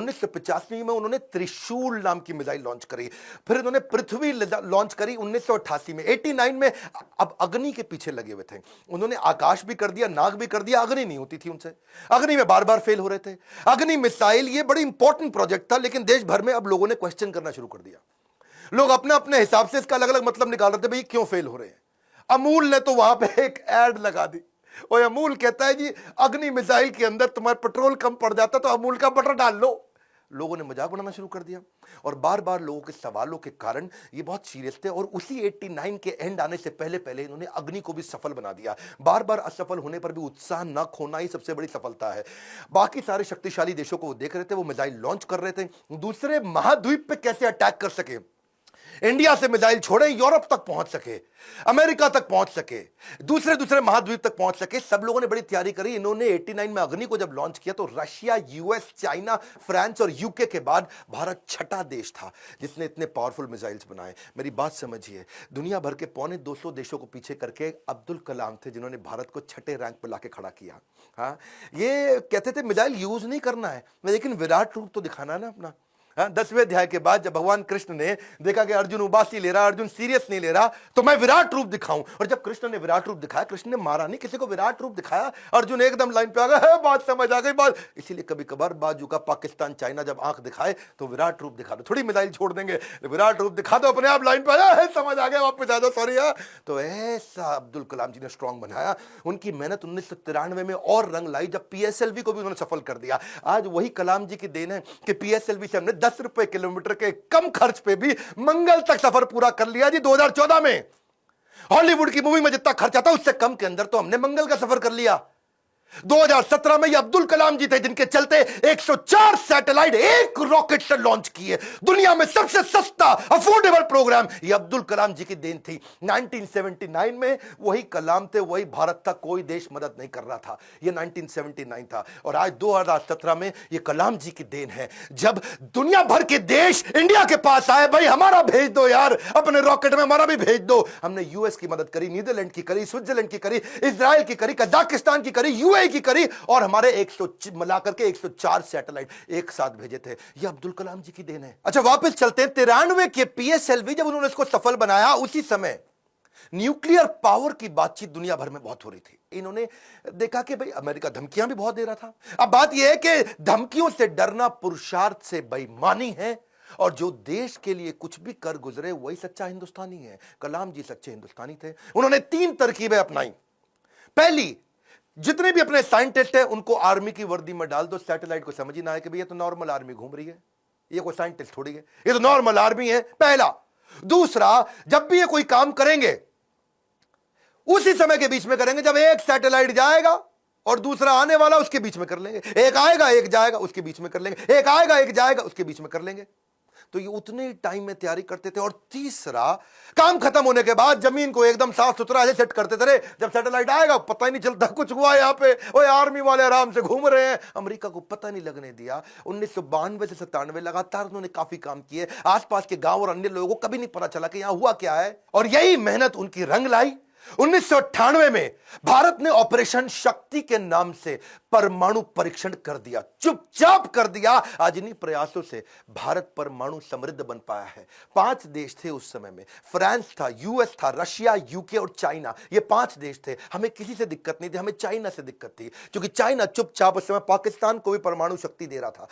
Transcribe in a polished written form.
1985 में उन्होंने त्रिशूल नाम की मिसाइल लॉन्च करी। फिर उन्होंने पृथ्वी लॉन्च करी 1988 में। 89 में अब अग्नि के पीछे लगे हुए थे। उन्होंने आकाश भी कर दिया, नाग भी कर दिया, अग्नि नहीं होती थी उनसे। अग्नि में बार बार फेल हो रहे थे। अग्नि मिसाइल ये बड़ी इंपॉर्टेंट प्रोजेक्ट था, लेकिन देश भर में अब लोगों ने क्वेश्चन करना शुरू कर दिया। लोग अपने अपने हिसाब से इसका अलग अलग मतलब निकाल रहे थे, भाई क्यों फेल हो रहे हैं। अमूल ने तो वहां पे एक एड लगा दी और अमूल कहता है जी अग्नि मिसाइल के अंदर तुम्हारा पेट्रोल कम पड़ जाता तो अमूल का बटर डाल लो। लोगों ने मजाक बनाना शुरू कर दिया और बार बार लोगों के सवालों के कारण ये बहुत सीरियस थे। और उसी 89 के एंड आने से पहले पहले इन्होंने अग्नि को भी सफल बना दिया। बार बार असफल होने पर भी उत्साह न खोना ही सबसे बड़ी सफलता है। बाकी सारे शक्तिशाली देशों को वो देख रहे थे, वो मिसाइल लॉन्च कर रहे थे, दूसरे महाद्वीप पे कैसे अटैक कर सके, इंडिया से मिसाइल छोड़े यूरोप तक पहुंच सके, अमेरिका तक पहुंच सके, दूसरे दूसरे महाद्वीप तक पहुंच सके। सब लोगों ने बड़ी तैयारी करी। इन्होंने 89 में अग्नि को जब लॉन्च किया तो रशिया, यूएस, चाइना, फ्रांस और यूके के बाद भारत छठा देश था जिसने इतने पावरफुल मिसाइल्स बनाए। मेरी बात समझिए, दुनिया भर के 250 देशों को पीछे करके अब्दुल कलाम थे जिन्होंने भारत को छठे रैंक पर लाके खड़ा किया। हाँ, ये कहते थे मिसाइल यूज नहीं करना है, लेकिन विराट रूप तो दिखाना है ना अपना। 10वें अध्याय के बाद जब भगवान कृष्ण ने देखा कि अर्जुन उबासी ले रहा, अर्जुन सीरियस नहीं ले रहा, तो मैं विराट रूप दिखाऊं। और जब कृष्ण ने विराट रूप दिखाया, कृष्ण ने मारा नहीं, किसी को विराट रूप दिखाया, अर्जुन एकदम लाइन पे आ गया, बात समझ आ गई बात। इसीलिए कभी कभार बाजू का पाकिस्तान, चाइना जब आंख दिखाए तो विराट रूप दिखा दो, थोड़ी मिसाइल छोड़ देंगे, विराट रूप दिखा दो, अपने आप लाइन पे आया, समझ आ गया, वापस आ जाओ, सॉरी। तो ऐसा अब्दुल कलाम जी ने स्ट्रांग बनाया। उनकी मेहनत 1993 में और रंग लाई जब पीएसएलवी को भी उन्होंने सफल कर दिया। आज वही कलाम जी की देन है कि पीएसएलवी से हमने 10 रुपए किलोमीटर के कम खर्च पे भी मंगल तक सफर पूरा कर लिया जी। 2014 में हॉलीवुड की मूवी में जितना खर्च आता उससे कम के अंदर तो हमने मंगल का सफर कर लिया। 2017 में ये अब्दुल कलाम जी थे जिनके चलते 104 सैटेलाइट एक रॉकेट से लॉन्च किए। दुनिया में सबसे सस्ता अफोर्डेबल प्रोग्राम ये अब्दुल कलाम जी की देन थी। 1979 में वही कलाम थे, वही भारत था, कोई देश मदद नहीं कर रहा था। ये 1979 था और आज 2017 में ये कलाम जी की देन है जब दुनिया भर के देश इंडिया के पास आए, भाई हमारा भेज दो यार, अपने रॉकेट में हमारा भी भेज दो। हमने यूएस की मदद करी, नीदरलैंड की करी, स्विट्जरलैंड की करी, इजराइल की करी, कजाकिस्तान की करी, यूएई की करी और हमारे 100 मिलाकर के 104 सैटेलाइट एक साथ भेजे थे। ये अब्दुल कलाम जी की देन है। अच्छा वापस चलते हैं 93 के पीएसएलवी जब उन्होंने इसको सफल बनाया, उसी समय न्यूक्लियर पावर की बातचीत दुनिया भर में बहुत हो रही थी। इन्होंने देखा कि भाई अमेरिका धमकियां भी बहुत दे रहा था। अब बात यह है कि धमकियों से डरना पुरुषार्थ से बेईमानी है और जो देश के लिए कुछ भी कर गुजरे वही सच्चा हिंदुस्तानी है। कलाम जी सच्चे हिंदुस्तानी थे। उन्होंने 3 तरकीबें अपनाई। पहली, जितने भी अपने साइंटिस्ट हैं उनको आर्मी की वर्दी में डाल दो, सैटेलाइट को समझ ही ना आए कि भैया तो नॉर्मल आर्मी घूम रही है, ये कोई साइंटिस्ट थोड़ी है, ये तो नॉर्मल आर्मी है। पहला। दूसरा, जब भी ये कोई काम करेंगे उसी समय के बीच में करेंगे जब एक सैटेलाइट जाएगा और दूसरा आने वाला उसके बीच में कर लेंगे। एक आएगा एक जाएगा उसके बीच में कर लेंगे, एक आएगा एक जाएगा उसके बीच में कर लेंगे। तो ये उतने ही टाइम में तैयारी करते थे। और तीसरा, काम खत्म होने के बाद जमीन को एकदम साफ सुथरा ऐसे सेट करते थे, जब सैटेलाइट आएगा पता ही नहीं चलता कुछ हुआ यहां पे, ओए आर्मी वाले आराम से घूम रहे हैं। अमेरिका को पता नहीं लगने दिया। 1992 से 97 लगातार उन्होंने काफी काम किए। आसपास के गांव और अन्य लोगों को कभी नहीं पता चला कि यहां हुआ क्या है और यही मेहनत उनकी रंग लाई। 1998 में भारत ने ऑपरेशन शक्ति के नाम से परमाणु परीक्षण कर दिया, चुपचाप कर दिया। आज इन्हीं प्रयासों से भारत परमाणु समृद्ध बन पाया है। 5 देश थे उस समय में, फ्रांस था, यूएस था, रशिया, यूके और चाइना। ये 5 देश थे। हमें किसी से दिक्कत नहीं थी, हमें चाइना से दिक्कत थी क्योंकि चाइना चुपचाप उस समय पाकिस्तान को भी परमाणु शक्ति दे रहा था।